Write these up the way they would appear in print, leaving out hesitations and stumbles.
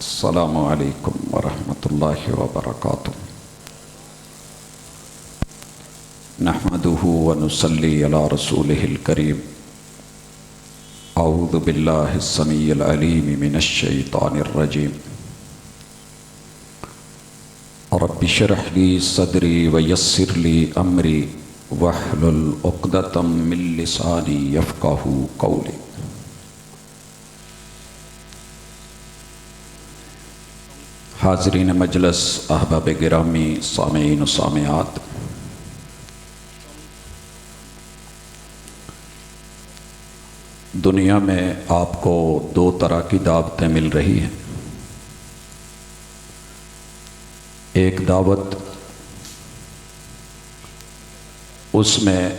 السلام علیکم ورحمۃ اللہ وبرکاتہ۔ نحمدہ ونصلی علی رسولہ الکریم۔ اعوذ باللہ السمیع العلیم من الشیطان الرجیم۔ رب اشرح لی صدری ویسر لی امری واحلل عقدۃ من لسانی یفقہوا قولی۔ حاضرین مجلس، احباب گرامی، سامعین و سامعات، دنیا میں آپ کو دو طرح کی دعوتیں مل رہی ہیں۔ ایک دعوت، اس میں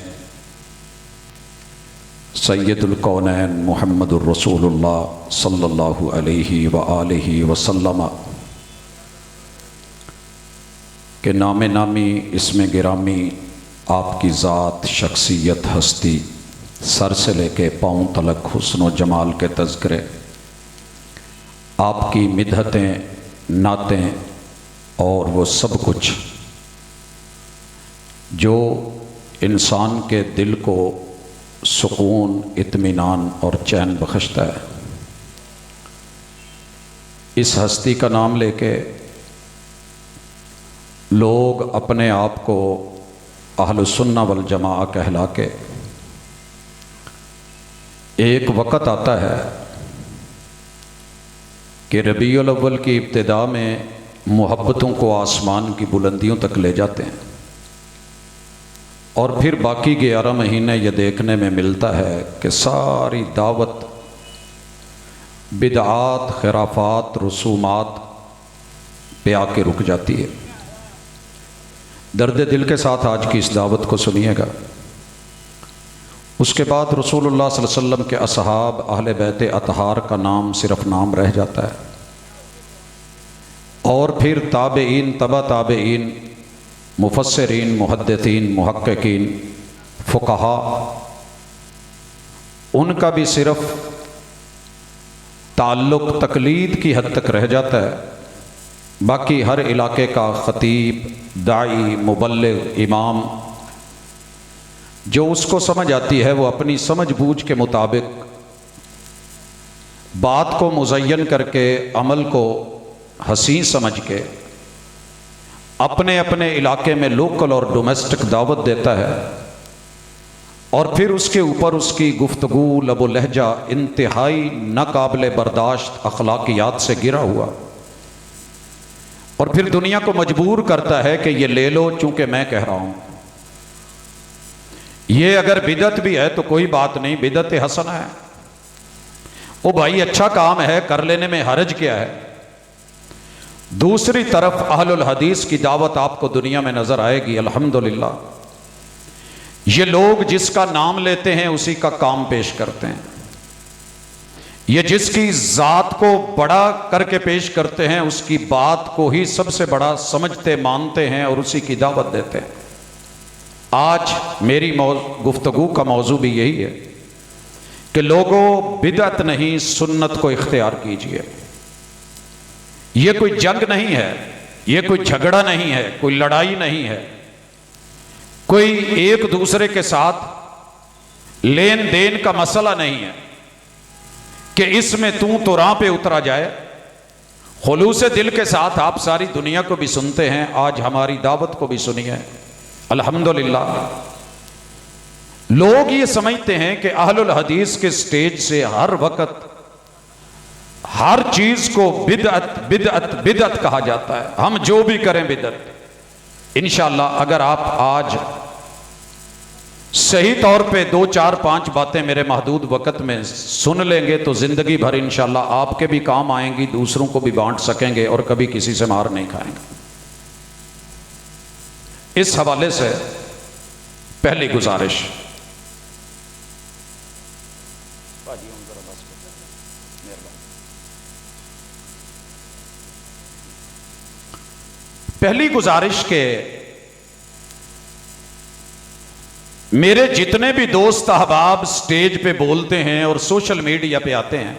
سید الکونین محمد الرسول اللہ صلی اللہ علیہ وآلہ وسلم کہ نام نامی، اسم گرامی، آپ کی ذات، شخصیت، ہستی، سر سے لے کے پاؤں تلک حسن و جمال کے تذکرے، آپ کی مدحتیں، نعتیں اور وہ سب کچھ جو انسان کے دل کو سکون، اطمینان اور چین بخشتا ہے، اس ہستی کا نام لے کے لوگ اپنے آپ کو اہل السنہ والجماعہ کہلا کے ایک وقت آتا ہے کہ ربیع الاول کی ابتدا میں محبتوں کو آسمان کی بلندیوں تک لے جاتے ہیں، اور پھر باقی 11 مہینے یہ دیکھنے میں ملتا ہے کہ ساری دعوت بدعات، خرافات، رسومات پہ آ کے رک جاتی ہے۔ درد دل کے ساتھ آج کی اس دعوت کو سنیے گا۔ اس کے بعد رسول اللہ صلی اللہ علیہ وسلم کے اصحاب، اہل بیت اطہار کا نام صرف نام رہ جاتا ہے، اور پھر تابعین، تبع تابعین، مفسرین، محدثین، محققین، فقہا، ان کا بھی صرف تعلق تقلید کی حد تک رہ جاتا ہے۔ باقی ہر علاقے کا خطیب، داعی، مبلغ، امام، جو اس کو سمجھ آتی ہے وہ اپنی سمجھ بوجھ کے مطابق بات کو مزین کر کے، عمل کو حسین سمجھ کے اپنے اپنے علاقے میں لوکل اور ڈومیسٹک دعوت دیتا ہے، اور پھر اس کے اوپر اس کی گفتگو، لب و لہجہ انتہائی ناقابل برداشت اخلاقیات سے گرا ہوا، اور پھر دنیا کو مجبور کرتا ہے کہ یہ لے لو چونکہ میں کہہ رہا ہوں۔ یہ اگر بدعت بھی ہے تو کوئی بات نہیں، بدعت حسنہ ہے، او بھائی اچھا کام ہے، کر لینے میں حرج کیا ہے۔ دوسری طرف اہل الحدیث کی دعوت آپ کو دنیا میں نظر آئے گی، الحمدللہ۔ یہ لوگ جس کا نام لیتے ہیں اسی کا کام پیش کرتے ہیں، یہ جس کی ذات کو بڑا کر کے پیش کرتے ہیں اس کی بات کو ہی سب سے بڑا سمجھتے، مانتے ہیں اور اسی کی دعوت دیتے ہیں۔ آج میری گفتگو کا موضوع بھی یہی ہے کہ لوگوں، بدعت نہیں، سنت کو اختیار کیجئے۔ یہ کوئی جنگ نہیں ہے، یہ کوئی جھگڑا نہیں ہے، کوئی لڑائی نہیں ہے، کوئی ایک دوسرے کے ساتھ لین دین کا مسئلہ نہیں ہے کہ اس میں تو راہ پہ اترا جائے۔ خلوص دل کے ساتھ آپ ساری دنیا کو بھی سنتے ہیں، آج ہماری دعوت کو بھی سنیے، الحمدللہ۔ لوگ یہ سمجھتے ہیں کہ اہل الحدیث کے سٹیج سے ہر وقت ہر چیز کو بدعت بدعت بدعت کہا جاتا ہے، ہم جو بھی کریں بدعت۔ انشاءاللہ اگر آپ آج صحیح طور پہ 2، 4، 5 باتیں میرے محدود وقت میں سن لیں گے تو زندگی بھر انشاءاللہ آپ کے بھی کام آئیں گی، دوسروں کو بھی بانٹ سکیں گے اور کبھی کسی سے مار نہیں کھائیں گے۔ اس حوالے سے پہلی گزارش، کہ میرے جتنے بھی دوست احباب سٹیج پہ بولتے ہیں اور سوشل میڈیا پہ آتے ہیں،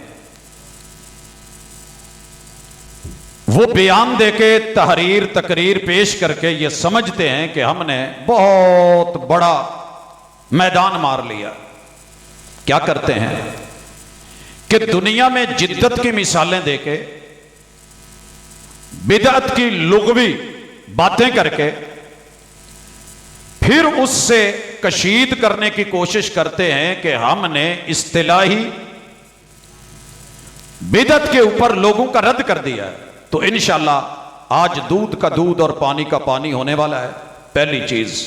وہ بیان دے کے تحریر تقریر پیش کر کے یہ سمجھتے ہیں کہ ہم نے بہت بڑا میدان مار لیا. کیا کرتے ہیں کہ دنیا میں جدت کی مثالیں دے کے بدعت کی لغوی باتیں کر کے پھر اس سے کشید کرنے کی کوشش کرتے ہیں کہ ہم نے اصطلاحی بدعت کے اوپر لوگوں کا رد کر دیا ہے. تو انشاءاللہ آج دودھ کا دودھ اور پانی کا پانی ہونے والا ہے. پہلی چیز،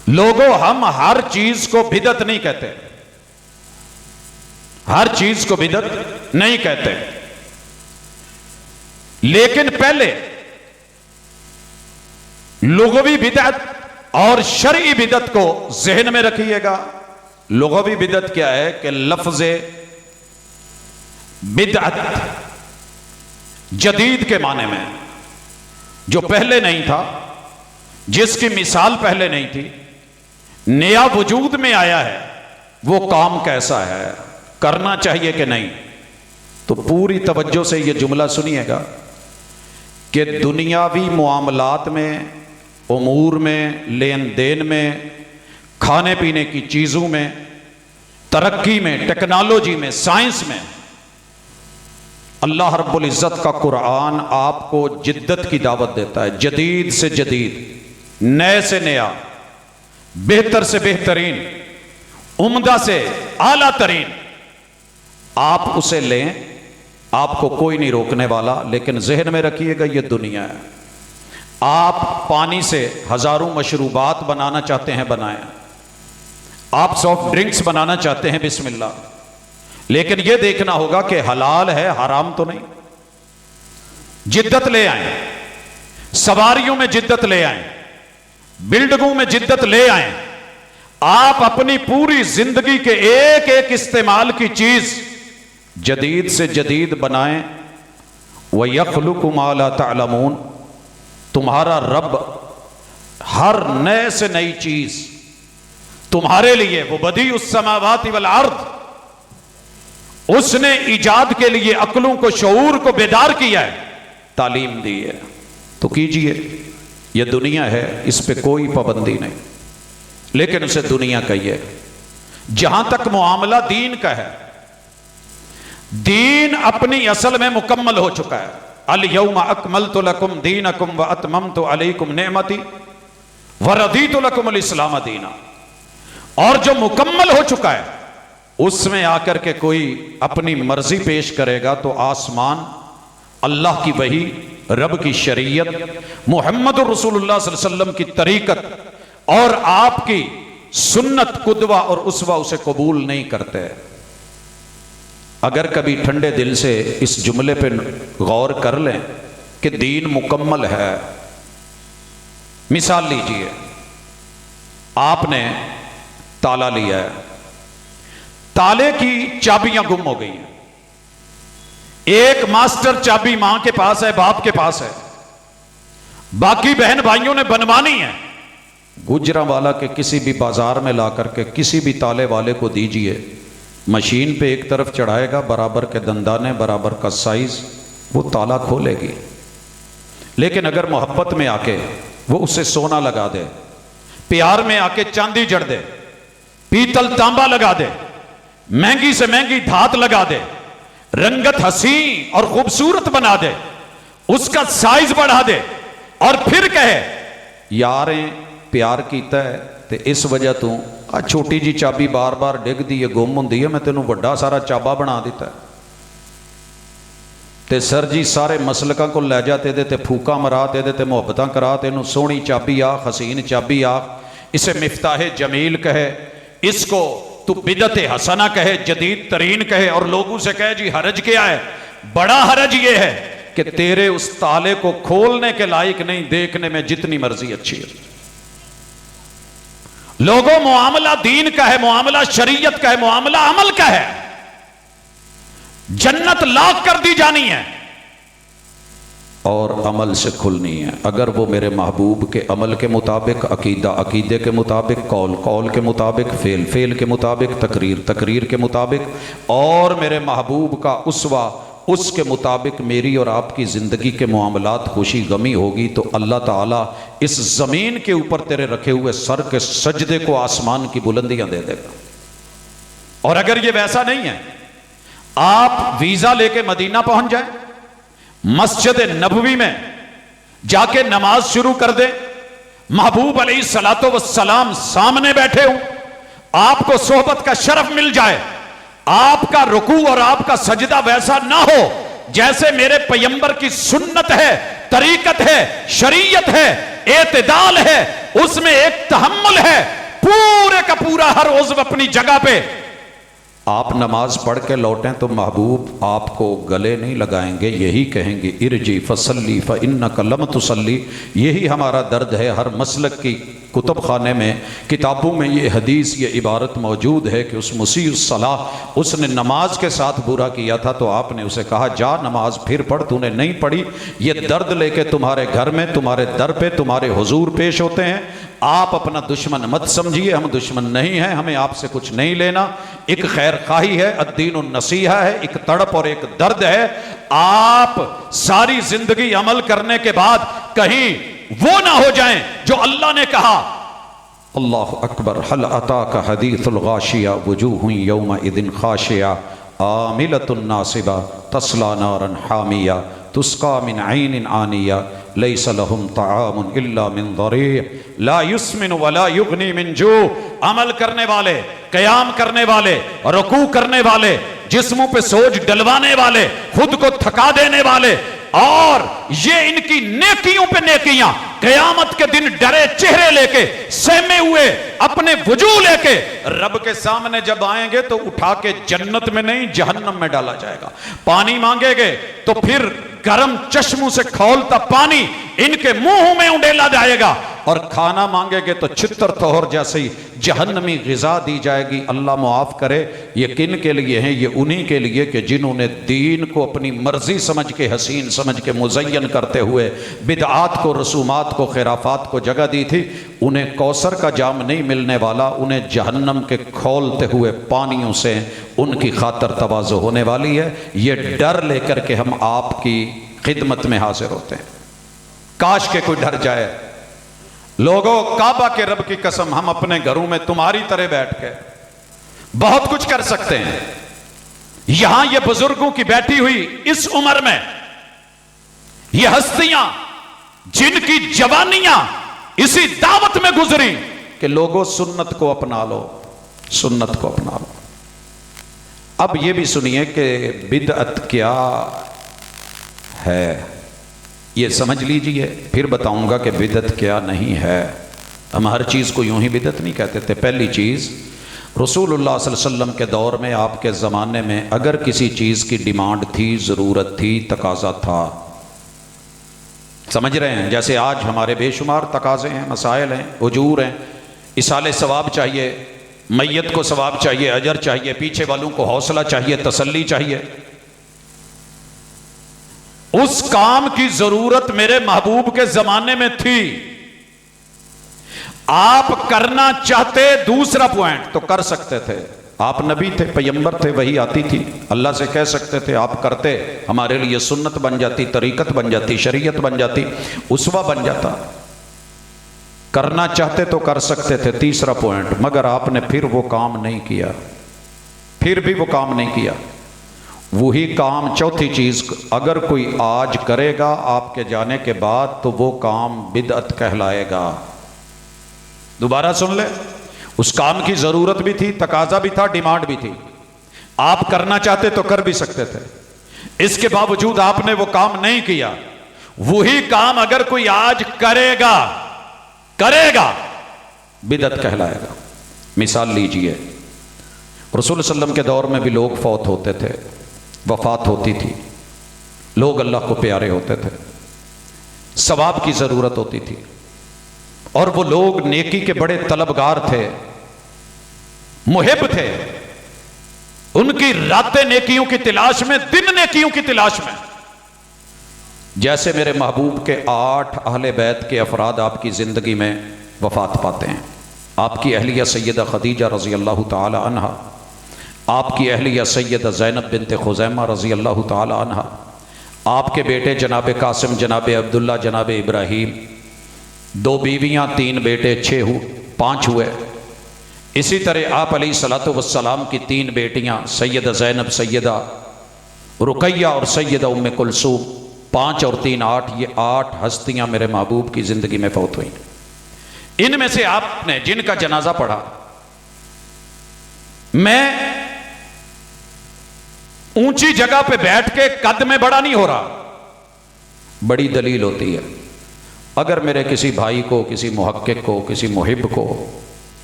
لوگوں ہم ہر چیز کو بدعت نہیں کہتے، ہر چیز کو بدعت نہیں کہتے، لیکن پہلے لغوی بدعت اور شرعی بدعت کو ذہن میں رکھیے گا. لغوی بدعت کیا ہے کہ لفظ بدعت جدید کے معنی میں، جو پہلے نہیں تھا، جس کی مثال پہلے نہیں تھی، نیا وجود میں آیا ہے، وہ کام کیسا ہے، کرنا چاہیے کہ نہیں. تو پوری توجہ سے یہ جملہ سنیے گا کہ دنیاوی معاملات میں، امور میں، لین دین میں، کھانے پینے کی چیزوں میں، ترقی میں، ٹیکنالوجی میں، سائنس میں، اللہ رب العزت کا قرآن آپ کو جدت کی دعوت دیتا ہے. جدید سے جدید، نئے سے نیا، بہتر سے بہترین، عمدہ سے اعلیٰ ترین. آپ اسے لیں، آپ کو کوئی نہیں روکنے والا، لیکن ذہن میں رکھیے گا یہ دنیا ہے. آپ پانی سے ہزاروں مشروبات بنانا چاہتے ہیں، بنائیں. آپ سافٹ ڈرنکس بنانا چاہتے ہیں، بسم اللہ، لیکن یہ دیکھنا ہوگا کہ حلال ہے، حرام تو نہیں. جدت لے آئیں، سواریوں میں جدت لے آئیں، بلڈنگوں میں جدت لے آئیں. آپ اپنی پوری زندگی کے ایک ایک استعمال کی چیز جدید سے جدید بنائیں. وَيَخْلُقُ مَا لَا تَعْلَمُونَ. تمہارا رب ہر نئے سے نئی چیز تمہارے لیے، وہ بدیع السماوات والارض، اس نے ایجاد کے لیے عقلوں کو، شعور کو بیدار کیا ہے، تعلیم دی ہے. تو کیجئے. یہ دنیا ہے، اس پہ کوئی پابندی نہیں، لیکن اسے دنیا کہیے. جہاں تک معاملہ دین کا ہے، دین اپنی اصل میں مکمل ہو چکا ہے. الیوم اکملت لکم دینکم واتممت علیکم نعمتی ورضیت لکم الاسلام دینا. اور جو مکمل ہو چکا ہے، اس میں آ کر کے کوئی اپنی مرضی پیش کرے گا تو آسمان، اللہ کی وحی، رب کی شریعت، محمد رسول اللہ صلی اللہ علیہ وسلم کی طریقت اور آپ کی سنت، قدوہ اور اسوہ اسے قبول نہیں کرتے. اگر کبھی ٹھنڈے دل سے اس جملے پہ غور کر لیں کہ دین مکمل ہے. مثال لیجئے، آپ نے تالا لیا ہے، تالے کی چابیاں گم ہو گئی ہیں. ایک ماسٹر چابی ماں کے پاس ہے، باپ کے پاس ہے، باقی بہن بھائیوں نے بنوانی ہے. گجرانوالہ کے کسی بھی بازار میں لا کر کے کسی بھی تالے والے کو دیجئے، مشین پہ ایک طرف چڑھائے گا، برابر کے دندانے، برابر کا سائز، وہ تالا کھولے گی. لیکن اگر محبت میں آ کے وہ اسے سونا لگا دے، پیار میں آ کے چاندی جڑ دے، پیتل تانبا لگا دے، مہنگی سے مہنگی دھات لگا دے، رنگت حسین اور خوبصورت بنا دے، اس کا سائز بڑھا دے، اور پھر کہے یاریں پیار کیتا ہے تے اس وجہ تو آ چھوٹی جی چابی بار بار ڈگ دی ہے، گم ہوندی ہے، میں تینوں بڑا سارا چابا بنا دیتا ہے. تے سر جی سارے مسلکاں کو لے جاتے دے تے پھوکا مرا تے دے تے محبتاں کرا تے انہوں سونی چابی آخ، حسین چابی آخ، اسے مفتاح جمیل کہے، اس کو تو بدعت حسنہ کہے، جدید ترین کہے، اور لوگوں سے کہے جی حرج کیا ہے. بڑا حرج یہ ہے کہ تیرے اس تالے کو کھولنے کے لائق نہیں، دیکھنے میں جتنی مرضی اچھی ہے. لوگوں معاملہ دین کا ہے، معاملہ شریعت کا ہے، معاملہ عمل کا ہے. جنت لاکھ کر دی جانی ہے اور عمل سے کھلنی ہے. اگر وہ میرے محبوب کے عمل کے مطابق، عقیدہ عقیدے کے مطابق، قول قول کے مطابق، فعل فعل کے مطابق، تقریر تقریر کے مطابق، اور میرے محبوب کا اسوہ اس کے مطابق میری اور آپ کی زندگی کے معاملات خوشی غمی ہوگی تو اللہ تعالیٰ اس زمین کے اوپر تیرے رکھے ہوئے سر کے سجدے کو آسمان کی بلندیاں دے دے گا۔ اور اگر یہ ویسا نہیں ہے، آپ ویزا لے کے مدینہ پہنچ جائیں، مسجد نبوی میں جا کے نماز شروع کر دیں، محبوب علیہ الصلوۃ والسلام سامنے بیٹھے ہوں، آپ کو صحبت کا شرف مل جائے، آپ کا رکوع اور آپ کا سجدہ ویسا نہ ہو جیسے میرے پیغمبر کی سنت ہے، طریقت ہے، شریعت ہے، اعتدال ہے، اس میں ایک تحمل ہے، پورے کا پورا ہر عضو اپنی جگہ پہ، آپ نماز پڑھ کے لوٹیں تو محبوب آپ کو گلے نہیں لگائیں گے، یہی کہیں گے ارجی فصلی فانک لم تصلی۔ یہی ہمارا درد ہے، ہر مسلک کی کتب خانے میں، کتابوں میں یہ حدیث، یہ عبارت موجود ہے کہ اس مسیء الصلاۃ، اس نے نماز کے ساتھ برا کیا تھا تو آپ نے اسے کہا جا نماز پھر پڑھ، تو نے نہیں پڑھی، یہ درد لے کے تمہارے گھر میں، تمہارے در پہ تمہارے حضور پیش ہوتے ہیں، آپ اپنا دشمن مت سمجھیے، ہم دشمن نہیں ہیں، ہمیں آپ سے کچھ نہیں لینا، ایک خیر خواہی ہے، الدین النصیحہ ہے، ایک تڑپ اور ایک درد ہے۔ آپ ساری زندگی عمل کرنے کے بعد کہیں وہ نہ ہو جائیں جو اللہ نے کہا۔ اللہ اکبر، حل اتاک حدیث الغاشیہ وجوہ یومئذ خاشعہ عاملۃ ناصبہ تصلی نارا حامیہ تسقی من عین آنیہ لیس لہم طعام الا من ضریع لا یسمن ولا یغنی من جوع۔ عمل کرنے والے، قیام کرنے والے، رکوع کرنے والے، جسموں پہ سوج ڈلوانے والے، خود کو تھکا دینے والے، اور یہ ان کی نیکیوں پہ نیکیاں، قیامت کے دن ڈرے چہرے لے کے، سہمے ہوئے اپنے وجوہ لے کے رب کے سامنے جب آئیں گے تو اٹھا کے جنت میں نہیں جہنم میں ڈالا جائے گا۔ پانی مانگے گے تو پھر گرم چشموں سے کھولتا پانی ان کے منہ میں اونڈیلا جائے گا، اور کھانا مانگے گے تو چھتر توہر جیسی جہنمی غذا دی جائے گی۔ اللہ معاف کرے، یہ کن کے لیے ہیں؟ یہ انہی کے لیے کہ جنہوں نے دین کو اپنی مرضی سمجھ کے، حسین سمجھ کے مزین کرتے ہوئے بدعات کو، رسومات کو، خرافات کو جگہ دی تھی۔ انہیں کوثر کا جام نہیں ملنے والا، انہیں جہنم کے کھولتے ہوئے پانیوں سے ان کی خاطر تواضع ہونے والی ہے۔ یہ ڈر لے کر کے ہم آپ کی خدمت میں حاضر ہوتے ہیں۔ کاش کہ کوئی ڈر جائے۔ لوگوں، کعبہ کے رب کی قسم، ہم اپنے گھروں میں تمہاری طرح بیٹھ کے بہت کچھ کر سکتے ہیں۔ یہاں یہ بزرگوں کی بیٹھی ہوئی اس عمر میں یہ ہستیاں جن کی جوانیاں اسی دعوت میں گزری کہ لوگوں سنت کو اپنا لو، سنت کو اپنا لو۔ اب یہ بھی سنیے کہ بدعت کیا ہے، یہ سمجھ لیجئے، پھر بتاؤں گا کہ بدعت کیا نہیں ہے۔ ہم ہر چیز کو یوں ہی بدعت نہیں کہتے تھے۔ پہلی چیز، رسول اللہ صلی اللہ علیہ وسلم کے دور میں، آپ کے زمانے میں اگر کسی چیز کی ڈیمانڈ تھی، ضرورت تھی، تقاضا تھا، سمجھ رہے ہیں؟ جیسے آج ہمارے بے شمار تقاضے ہیں، مسائل ہیں، اجور ہیں، ایصال ثواب چاہیے، میت کو ثواب چاہیے، اجر چاہیے، پیچھے والوں کو حوصلہ چاہیے، تسلی چاہیے۔ اس کام کی ضرورت میرے محبوب کے زمانے میں تھی، آپ کرنا چاہتے، دوسرا پوائنٹ تو کر سکتے تھے، آپ نبی تھے، پیغمبر تھے، وحی آتی تھی، اللہ سے کہہ سکتے تھے، آپ کرتے، ہمارے لیے سنت بن جاتی، طریقت بن جاتی، شریعت بن جاتی، اسوہ بن جاتا۔ کرنا چاہتے تو کر سکتے تھے، تیسرا پوائنٹ، مگر آپ نے پھر وہ کام نہیں کیا، پھر بھی وہ کام نہیں کیا۔ وہی کام، چوتھی چیز، اگر کوئی آج کرے گا آپ کے جانے کے بعد تو وہ کام بدعت کہلائے گا۔ دوبارہ سن لے، اس کام کی ضرورت بھی تھی، تقاضا بھی تھا، ڈیمانڈ بھی تھی، آپ کرنا چاہتے تو کر بھی سکتے تھے، اس کے باوجود آپ نے وہ کام نہیں کیا۔ وہی کام اگر کوئی آج کرے گا بدعت کہلائے گا۔ مثال لیجئے، رسول صلی اللہ علیہ وسلم کے دور میں بھی لوگ فوت ہوتے تھے، وفات ہوتی تھی، لوگ اللہ کو پیارے ہوتے تھے، ثواب کی ضرورت ہوتی تھی، اور وہ لوگ نیکی کے بڑے طلبگار تھے، محب تھے، ان کی راتیں نیکیوں کی تلاش میں، دن نیکیوں کی تلاش میں۔ جیسے میرے محبوب کے 8 اہل بیت کے افراد آپ کی زندگی میں وفات پاتے ہیں۔ آپ کی اہلیہ سیدہ خدیجہ رضی اللہ تعالی عنہا آپ کی اہلیہ سیدہ زینب بنت خزیمہ رضی اللہ تعالی عنہ، آپ کے بیٹے جناب قاسم، جناب عبداللہ، جناب ابراہیم، 2 بیویاں، 3 بیٹے، 5 ہوئے۔ اسی طرح آپ علیہ الصلوۃ والسلام کی 3 بیٹیاں سیدہ زینب، سیدہ رقیہ اور سیدہ ام کلثوم، 5 اور 3 8، یہ 8 ہستیاں میرے محبوب کی زندگی میں فوت ہوئیں۔ ان میں سے آپ نے جن کا جنازہ پڑھا، میں اونچی جگہ پہ بیٹھ کے قد میں بڑا نہیں ہو رہا، بڑی دلیل ہوتی ہے۔ اگر میرے کسی بھائی کو، کسی محقق کو، کسی محب کو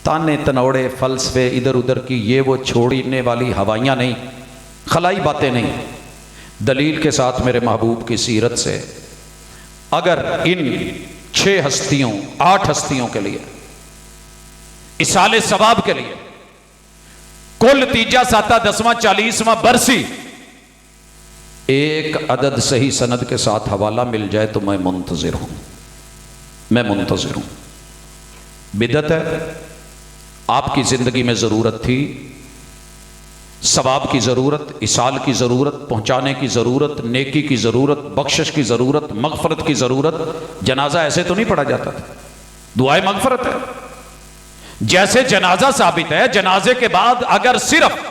تانے تنوڑے، فلسفے ادھر ادھر کی یہ وہ چھوڑنے والی ہوائیاں نہیں، خلائی باتیں نہیں، دلیل کے ساتھ میرے محبوب کی سیرت سے اگر ان 6 ہستیوں 8 ہستیوں کے لیے اصال ثواب کے لیے کل تیجا ساتہ 10واں 40واں برسی ایک عدد صحیح سند کے ساتھ حوالہ مل جائے تو میں منتظر ہوں، میں منتظر ہوں۔ بدعت ہے، آپ کی زندگی میں ضرورت تھی، ثواب کی ضرورت، اصال کی ضرورت، پہنچانے کی ضرورت، نیکی کی ضرورت، بخشش کی ضرورت، مغفرت کی ضرورت۔ جنازہ ایسے تو نہیں پڑھا جاتا تھا، دعائے مغفرت ہے۔ جیسے جنازہ ثابت ہے، جنازے کے بعد اگر صرف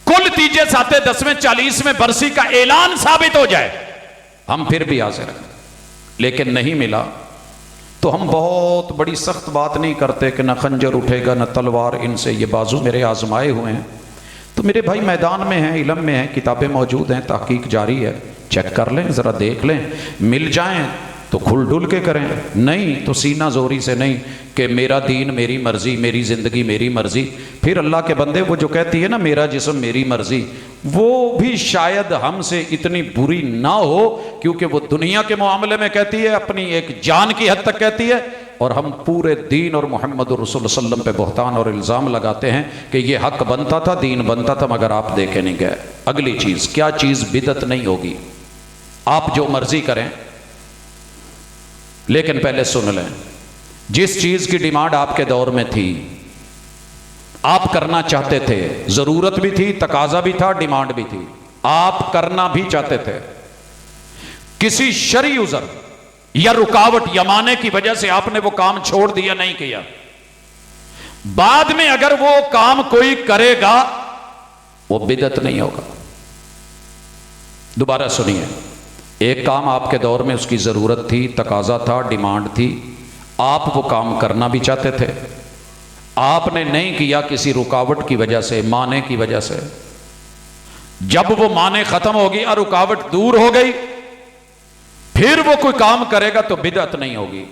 کل تیجے ساتھے 10ویں 40ویں برسی کا اعلان ثابت ہو جائے ہم پھر بھی حاضر ہیں، لیکن نہیں ملا تو ہم بہت بڑی سخت بات نہیں کرتے کہ نہ خنجر اٹھے گا نہ تلوار ان سے، یہ بازو میرے آزمائے ہوئے ہیں۔ تو میرے بھائی میدان میں ہیں، علم میں ہیں، کتابیں موجود ہیں، تحقیق جاری ہے، چیک کر لیں، ذرا دیکھ لیں، مل جائیں تو کھل ڈل کے کریں، نہیں تو سینہ زوری سے نہیں کہ میرا دین میری مرضی، میری زندگی میری مرضی۔ پھر اللہ کے بندے وہ جو کہتی ہے نا میرا جسم میری مرضی، وہ بھی شاید ہم سے اتنی بری نہ ہو، کیونکہ وہ دنیا کے معاملے میں کہتی ہے، اپنی ایک جان کی حد تک کہتی ہے، اور ہم پورے دین اور محمد رسول اللہ صلی اللہ علیہ وسلم پہ بہتان اور الزام لگاتے ہیں کہ یہ حق بنتا تھا، دین بنتا تھا، مگر آپ دیکھے نہیں گئے۔ اگلی چیز، کیا چیز بدعت نہیں ہوگی؟ آپ جو مرضی کریں، لیکن پہلے سن لیں، جس چیز کی ڈیمانڈ آپ کے دور میں تھی، آپ کرنا چاہتے تھے، ضرورت بھی تھی، تقاضا بھی تھا، ڈیمانڈ بھی تھی، آپ کرنا بھی چاہتے تھے، کسی شرعی عذر یا رکاوٹ یا معنی کی وجہ سے آپ نے وہ کام چھوڑ دیا، نہیں کیا، بعد میں اگر وہ کام کوئی کرے گا وہ بدعت نہیں ہوگا۔ دوبارہ سنیے، ایک کام آپ کے دور میں اس کی ضرورت تھی، تقاضا تھا، ڈیمانڈ تھی، آپ وہ کام کرنا بھی چاہتے تھے، آپ نے نہیں کیا کسی رکاوٹ کی وجہ سے، معنی کی وجہ سے، جب وہ معنی ختم ہو گئی اور رکاوٹ دور ہو گئی، پھر وہ کوئی کام کرے گا تو بدعت نہیں ہوگی۔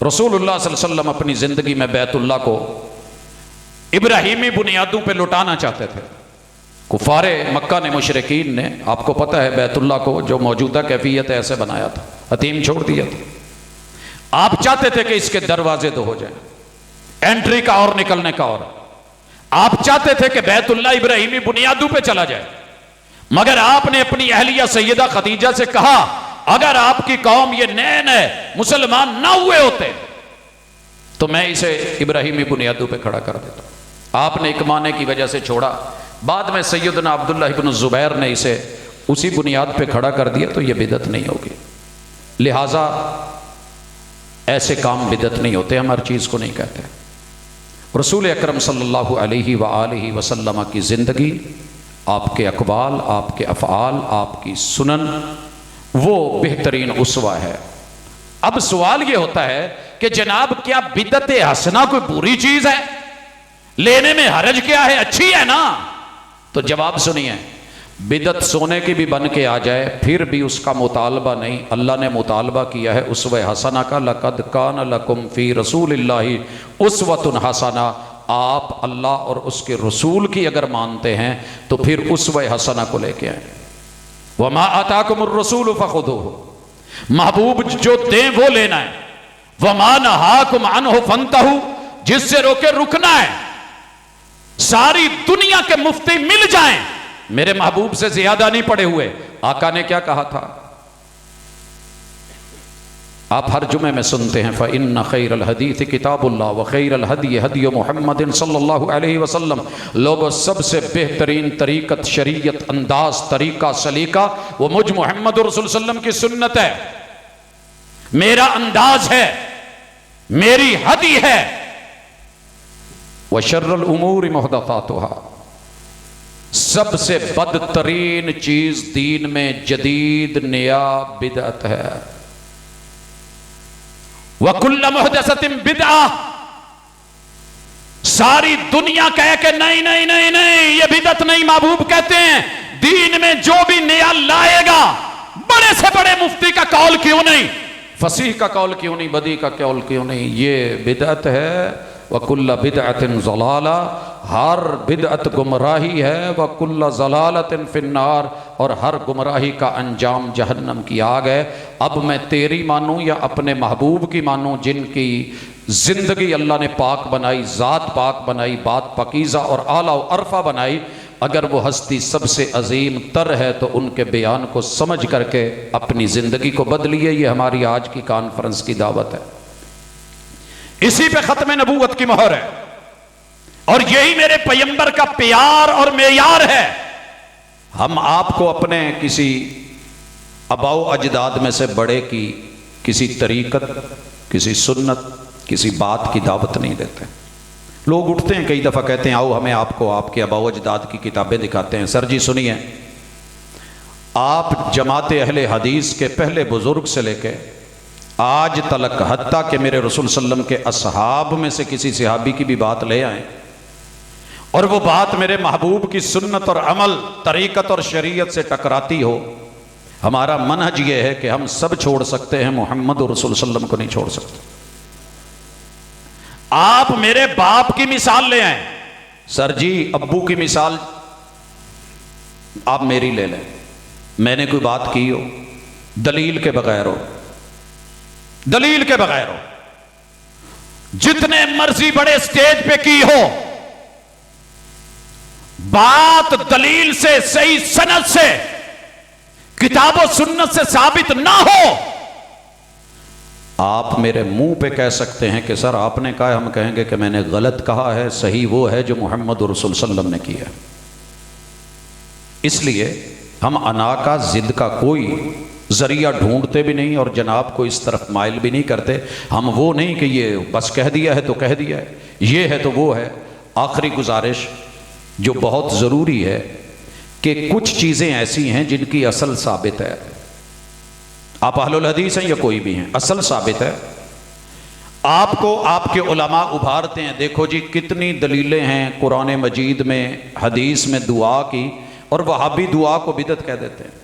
رسول اللہ صلی اللہ علیہ وسلم اپنی زندگی میں بیت اللہ کو ابراہیمی بنیادوں پہ لوٹانا چاہتے تھے۔ کفار مکہ نے، مشرکین نے، آپ کو پتہ ہے بیت اللہ کو جو موجودہ کیفیت ہے ایسے بنایا تھا، حتیم چھوڑ دیا تھا۔ آپ چاہتے تھے کہ اس کے دروازے دو ہو جائیں، انٹری کا اور نکلنے کا اور، آپ چاہتے تھے کہ بیت اللہ ابراہیمی بنیادوں پہ چلا جائے، مگر آپ نے اپنی اہلیہ سیدہ خدیجہ سے کہا اگر آپ کی قوم یہ نئے نئے مسلمان نہ ہوئے ہوتے تو میں اسے ابراہیمی بنیادوں پہ کھڑا کر دیتا۔ آپ نے ایک معنی کی وجہ سے چھوڑا، بعد میں سیدنا عبداللہ ابن زبیر نے اسے اسی بنیاد پہ کھڑا کر دیا، تو یہ بدعت نہیں ہوگی۔ لہٰذا ایسے کام بدعت نہیں ہوتے، ہم ہر چیز کو نہیں کہتے۔ رسول اکرم صلی اللہ علیہ وآلہ وسلم کی زندگی، آپ کے اقوال، آپ کے افعال، آپ کی سنن، وہ بہترین اسوہ ہے۔ اب سوال یہ ہوتا ہے کہ جناب کیا بدعت حسنہ کوئی بری چیز ہے؟ لینے میں حرج کیا ہے؟ اچھی ہے نا؟ تو جواب سنیے، بدعت سونے کی بھی بن کے آ جائے پھر بھی اس کا مطالبہ نہیں۔ اللہ نے مطالبہ کیا ہے اسوہ حسنہ کا، لَقَدْ كَانَ لَكُمْ فِي رَسُولِ اللَّهِ أُسْوَةٌ حَسَنَةٌ۔ آپ اللہ اور اس کے رسول کی اگر مانتے ہیں تو پھر اسوہ حسنہ کو لے کے آئیں۔ وَمَا آتَاكُمُ الرَّسُولُ فَخُذُوهُ، محبوب جو دیں وہ لینا ہے۔ وَمَا نَهَاكُمْ عَنْهُ فَانْتَهُوا، جس سے روکے رکنا ہے۔ ساری دنیا کے مفتی مل جائیں، میرے محبوب سے زیادہ نہیں پڑے ہوئے۔ آقا نے کیا کہا تھا؟ آپ ہر جمعے میں سنتے ہیں فَإِنَّ خَيْرَ الْحَدِيثِ كِتَابُ اللَّهِ وَخَيْرَ الْهَدْيِ هَدْيُ مُحَمَّدٍ صلی اللہ علیہ وسلم. لوگوں سب سے بہترین طریقت، شریعت، انداز، طریقہ، سلیقہ وہ مجھ محمد رسول صلی اللہ علیہ وسلم کی سنت ہے، میرا انداز ہے، میری ہدی ہے. وَشَرَّ الْأُمُورِ مُحْدَثَاتُهَا، سب سے بدترین چیز دین میں جدید نیا بدعت ہے. وَكُلَّ مُحْدَثَةٍ بِدْعَةٍ، ساری دنیا کہے کہ نہیں نہیں نہیں نہیں یہ بدعت نہیں، محبوب کہتے ہیں دین میں جو بھی نیا لائے گا، بڑے سے بڑے مفتی کا قول کیوں نہیں، فصیح کا قول کیوں نہیں، بدی کا قول کیوں نہیں، یہ بدعت ہے. وَكُلَّ بِدْعَةٍ ضَلَالَةٍ، ہر بدعت گمراہی ہے. وَكُلَّ ضَلَالَةٍ فِي النَّارِ، اور ہر گمراہی کا انجام جہنم کی آگ ہے. اب میں تیری مانوں یا اپنے محبوب کی مانوں، جن کی زندگی اللہ نے پاک بنائی، ذات پاک بنائی، بات پاکیزہ اور اعلیٰ و عرفہ بنائی، اگر وہ ہستی سب سے عظیم تر ہے تو ان کے بیان کو سمجھ کر کے اپنی زندگی کو بدلیے. یہ ہماری آج کی کانفرنس کی دعوت ہے. اسی پہ ختم نبوت کی مہر ہے، اور یہی میرے پیغمبر کا پیار اور معیار ہے. ہم آپ کو اپنے کسی آباؤ اجداد میں سے بڑے کی کسی طریقت، کسی سنت، کسی بات کی دعوت نہیں دیتے. لوگ اٹھتے ہیں کئی دفعہ کہتے ہیں آؤ ہمیں آپ کو آپ کے آباؤ اجداد کی کتابیں دکھاتے ہیں. سر جی سنیے، آپ جماعت اہل حدیث کے پہلے بزرگ سے لے کے آج تلک، حتیٰ کہ میرے رسول صلی اللہ علیہ وسلم کے اصحاب میں سے کسی صحابی کی بھی بات لے آئیں اور وہ بات میرے محبوب کی سنت اور عمل، طریقت اور شریعت سے ٹکراتی ہو، ہمارا منہج یہ ہے کہ ہم سب چھوڑ سکتے ہیں، محمد رسول صلی اللہ علیہ وسلم کو نہیں چھوڑ سکتے. آپ میرے باپ کی مثال لے آئیں، سر جی ابو کی مثال آپ میری لے لیں، میں نے کوئی بات کی ہو دلیل کے بغیر ہو، دلیل کے بغیر ہو، جتنے مرضی بڑے سٹیج پہ کی ہو، بات دلیل سے، صحیح سند سے، کتاب و سنت سے ثابت نہ ہو، آپ میرے منہ پہ کہہ سکتے ہیں کہ سر آپ نے کہا ہے، ہم کہیں گے کہ میں نے غلط کہا ہے، صحیح وہ ہے جو محمد رسول صلی اللہ علیہ وسلم نے کیا. اس لیے ہم انا کا، ضد کا کوئی ذریعہ ڈھونڈتے بھی نہیں اور جناب کو اس طرف مائل بھی نہیں کرتے. ہم وہ نہیں کہ یہ بس کہہ دیا ہے تو کہہ دیا ہے، یہ ہے تو وہ ہے. آخری گزارش جو بہت ضروری ہے کہ کچھ چیزیں ایسی ہیں جن کی اصل ثابت ہے. آپ اہل الحدیث ہیں یا کوئی بھی ہیں، اصل ثابت ہے. آپ کو آپ کے علماء ابھارتے ہیں، دیکھو جی کتنی دلیلیں ہیں قرآن مجید میں، حدیث میں دعا کی، اور وہابی دعا کو بدعت کہہ دیتے ہیں.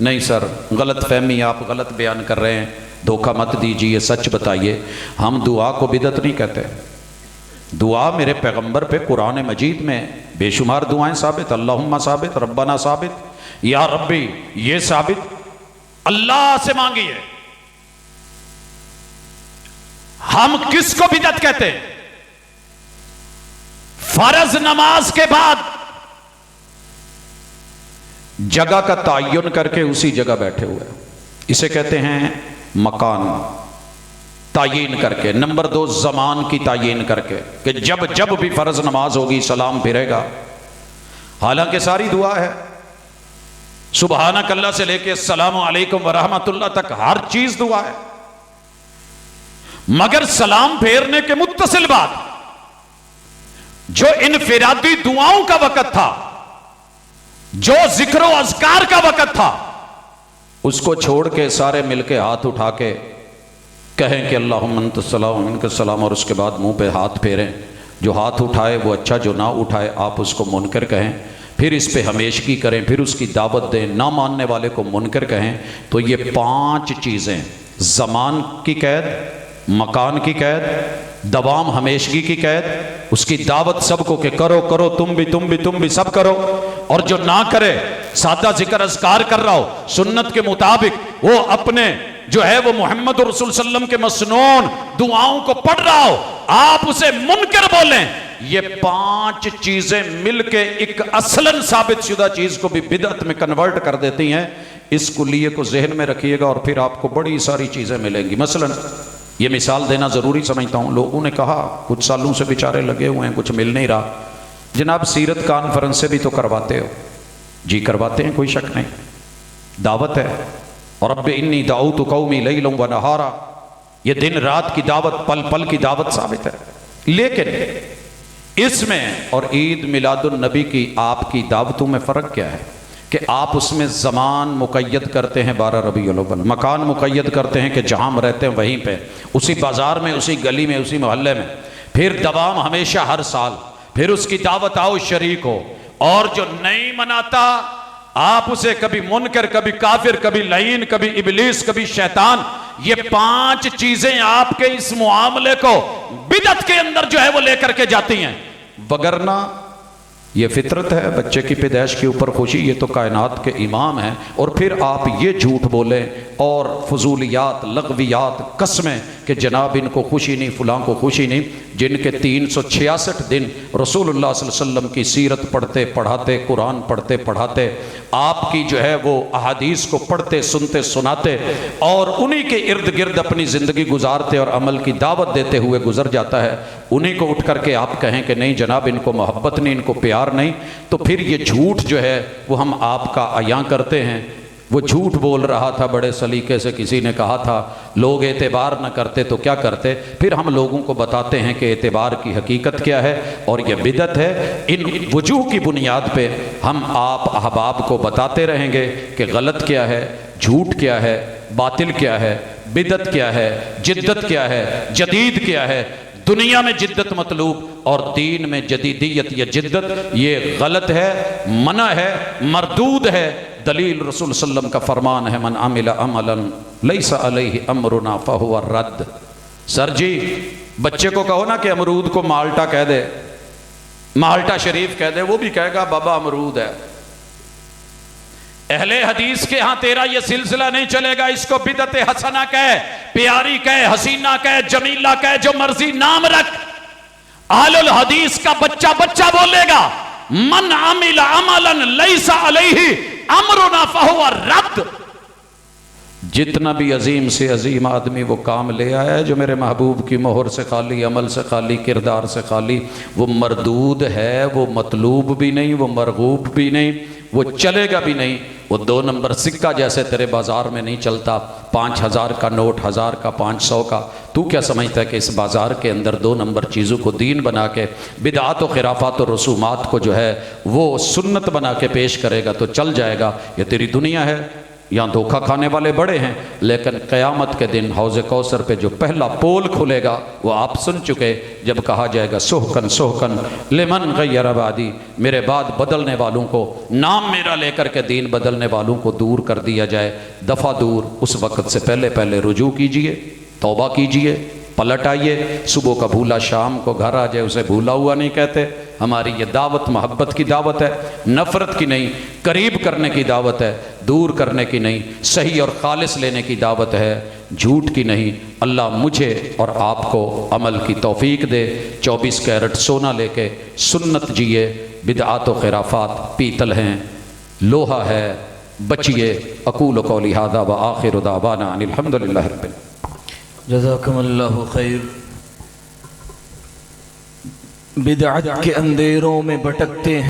نہیں سر غلط فہمی، آپ غلط بیان کر رہے ہیں، دھوکہ مت دیجیے، سچ بتائیے. ہم دعا کو بدعت نہیں کہتے. دعا میرے پیغمبر پہ قرآن مجید میں بے شمار دعائیں ثابت، اللہم ثابت، ربنا ثابت، یا ربی یہ ثابت، اللہ سے مانگی ہے. ہم کس کو بدعت کہتے ہیں؟ فرض نماز کے بعد جگہ کا تعین کر کے اسی جگہ بیٹھے ہوئے، اسے کہتے ہیں مکان تعین کر کے. نمبر 2 زمان کی تعین کر کے کہ جب بھی فرض نماز ہوگی سلام پھرے گا. حالانکہ ساری دعا ہے، سبحانک اللہ سے لے کے السلام علیکم ورحمۃ اللہ تک ہر چیز دعا ہے، مگر سلام پھیرنے کے متصل بعد جو انفرادی دعاؤں کا وقت تھا، جو ذکر و اذکار کا وقت تھا، اس کو چھوڑ کے سارے مل کے ہاتھ اٹھا کے کہیں کہ اللہم انت السلام و منک السلام، اور اس کے بعد منہ پہ ہاتھ پھیریں. جو ہاتھ اٹھائے وہ اچھا، جو نہ اٹھائے آپ اس کو منکر کہیں، پھر اس پہ ہمیشگی کریں، پھر اس کی دعوت دیں، نہ ماننے والے کو منکر کہیں. تو یہ 5 چیزیں، زمان کی قید، مکان کی قید، دوام ہمیشگی کی قید، اس کی دعوت سب کو کہ کرو کرو، تم بھی سب کرو، اور جو نہ کرے سادہ ذکر اذکار کر رہا ہو سنت کے مطابق، وہ اپنے جو ہے وہ محمد رسول صلی اللہ علیہ وسلم کے مسنون دعاؤں کو پڑھ رہا ہو، آپ اسے منکر بولیں. یہ 5 چیزیں مل کے ایک اصلاً ثابت شدہ چیز کو بھی بدعت میں کنورٹ کر دیتی ہیں. اس کلیے کو ذہن میں رکھیے گا اور پھر آپ کو بڑی ساری چیزیں ملیں گی۔ مثلا یہ مثال دینا ضروری سمجھتا ہوں، لوگوں نے کہا کچھ سالوں سے بیچارے لگے ہوئے ہیں، کچھ مل نہیں رہا، جناب سیرت کانفرنس سے بھی تو کرواتے ہو؟ جی کرواتے ہیں، کوئی شک نہیں، دعوت ہے۔ اور رب انی دعوت قومی لیلا و نہارا، یہ دن رات کی دعوت، پل پل کی دعوت ثابت ہے۔ لیکن اس میں اور عید میلاد النبی کی آپ کی دعوتوں میں فرق کیا ہے کہ آپ اس میں زمان مقید کرتے ہیں 12 ربیع الاول، مکان مقید کرتے ہیں کہ جہاں ہم رہتے ہیں وہیں پہ، اسی بازار میں، اسی گلی میں، اسی محلے میں، پھر دوام ہمیشہ ہر سال، پھر اس کی دعوت آؤ شریک ہو۔ اور جو نہیں مناتا آپ اسے کبھی منکر، کبھی کافر، کبھی لعین، کبھی ابلیس، کبھی شیطان، یہ 5 چیزیں آپ کے اس معاملے کو بدعت کے اندر جو ہے وہ لے کر کے جاتی ہیں۔ وگرنہ یہ فطرت ہے، بچے کی پیدائش کے اوپر خوشی، یہ تو کائنات کے امام ہیں، اور پھر آپ یہ جھوٹ بولیں اور فضولیات، لغویات، قسمیں کہ جناب ان کو خوشی نہیں، فلاں کو خوشی نہیں، جن کے 366 دن رسول اللہ صلی اللہ علیہ وسلم کی سیرت پڑھتے پڑھاتے، قرآن پڑھتے پڑھاتے، آپ کی جو ہے وہ احادیث کو پڑھتے سنتے سناتے اور انہی کے ارد گرد اپنی زندگی گزارتے اور عمل کی دعوت دیتے ہوئے گزر جاتا ہے، انہی کو اٹھ کر کے آپ کہیں کہ نہیں جناب ان کو محبت نہیں، ان کو پیار نہیں، تو پھر یہ جھوٹ جو ہے وہ ہم آپ کا عیاں کرتے ہیں۔ وہ جھوٹ بول رہا تھا بڑے سلیقے سے، کسی نے کہا تھا لوگ اعتبار نہ کرتے تو کیا کرتے، پھر ہم لوگوں کو بتاتے ہیں کہ اعتبار کی حقیقت کیا ہے اور یہ بدعت ہے۔ ان وجوہ کی بنیاد پہ ہم آپ احباب کو بتاتے رہیں گے کہ غلط کیا ہے، جھوٹ کیا ہے، باطل کیا ہے، بدعت کیا ہے، جدت کیا ہے، جدید کیا ہے۔ دنیا میں جدت مطلوب اور دین میں جدیدیت یا جدت یہ غلط ہے، منع ہے، مردود ہے۔ دلیل رسول صلی اللہ علیہ وسلم کا فرمان ہے من عمل عملا لیس علیہ امرنا فہو رد۔ سر جی بچے کو کہو نا کہ امرود کو مالٹا کہہ دے، مالٹا شریف کہہ دے، وہ بھی کہے گا بابا امرود ہے۔ اہل حدیث کے ہاں تیرا یہ سلسلہ نہیں چلے گا، اس کو بدعت حسنہ کہے، پیاری کہے، حسینہ کہے، جمیلہ کہے، جو مرضی نام رکھ، اہل الحدیث کا بچہ بچہ بولے گا من عمل عملا لیس علیہ امرنا فہو رد۔ جتنا بھی عظیم سے عظیم آدمی وہ کام لے آیا ہے جو میرے محبوب کی مہر سے خالی، عمل سے خالی، کردار سے خالی، وہ مردود ہے، وہ مطلوب بھی نہیں، وہ مرغوب بھی نہیں، وہ چلے گا بھی نہیں۔ وہ 2 نمبر سکہ جیسے تیرے بازار میں نہیں چلتا، 5000 کا نوٹ، 1000 کا، 500 کا، تو کیا سمجھتا ہے کہ اس بازار کے اندر 2 نمبر چیزوں کو دین بنا کے، بدعات و خرافات و رسومات کو جو ہے وہ سنت بنا کے پیش کرے گا تو چل جائے گا؟ یہ تیری دنیا ہے، یہاں دھوکہ کھانے والے بڑے ہیں، لیکن قیامت کے دن حوض کوثر پہ جو پہلا پول کھلے گا وہ آپ سن چکے، جب کہا جائے گا سحقن سحقن لمن غیر بعدی، میرے بعد بدلنے والوں کو، نام میرا لے کر کے دین بدلنے والوں کو دور کر دیا جائے، دفع دور۔ اس وقت سے پہلے پہلے رجوع کیجئے، توبہ کیجئے، پلٹ آئیے۔ صبح کا بھولا شام کو گھر آ جائے اسے بھولا ہوا نہیں کہتے۔ ہماری یہ دعوت محبت کی دعوت ہے، نفرت کی نہیں، قریب کرنے کی دعوت ہے، دور کرنے کی نہیں، صحیح اور خالص لینے کی دعوت ہے، جھوٹ کی نہیں۔ اللہ مجھے اور آپ کو عمل کی توفیق دے۔ 24 کیرٹ سونا لے کے سنت جیے، بدعات و خرافات پیتل ہیں، لوہا ہے، بچیے۔ اقول قولی ھذا وآخر دعوانا ان الحمدللہ رب العالمین۔ جزاکم اللہ خیر۔ بدعت کے اندھیروں میں بھٹکتے ہیں۔